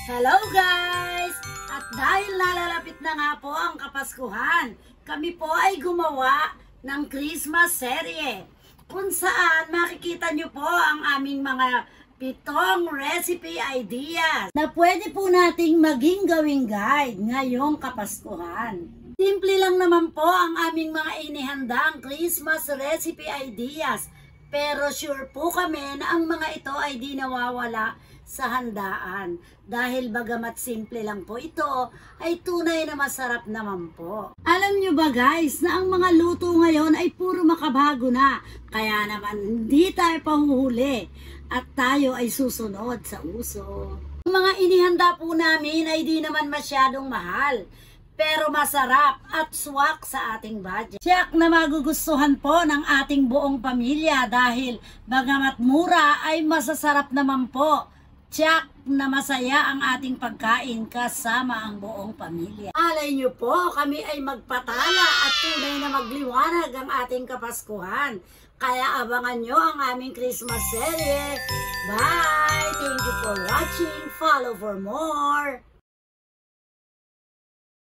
Hello guys! At dahil nalalapit na nga po ang Kapaskuhan, kami po ay gumawa ng Christmas serye kung saan makikita nyo po ang aming mga 7 recipe ideas na pwede po nating maging gawing guide ngayong Kapaskuhan. Simple lang naman po ang aming mga inihandang Christmas recipe ideas, pero sure po kami na ang mga ito ay di nawawala sa handaan. Dahil bagamat simple lang po ito, ay tunay na masarap naman po. Alam nyo ba guys, na ang mga luto ngayon ay puro makabago na. Kaya naman hindi tayo pahuhuli at tayo ay susunod sa uso. Ang mga inihanda po namin ay di naman masyadong mahal, pero masarap at swak sa ating budget. Tiyak na magugustuhan po ng ating buong pamilya dahil bagamat mura ay masasarap naman po. Tiyak na masaya ang ating pagkain kasama ang buong pamilya. Alay nyo po, kami ay magpatala at tunay na magliwanag ang ating Kapaskuhan. Kaya abangan nyo ang aming Christmas serye. Bye! Thank you for watching. Follow for more.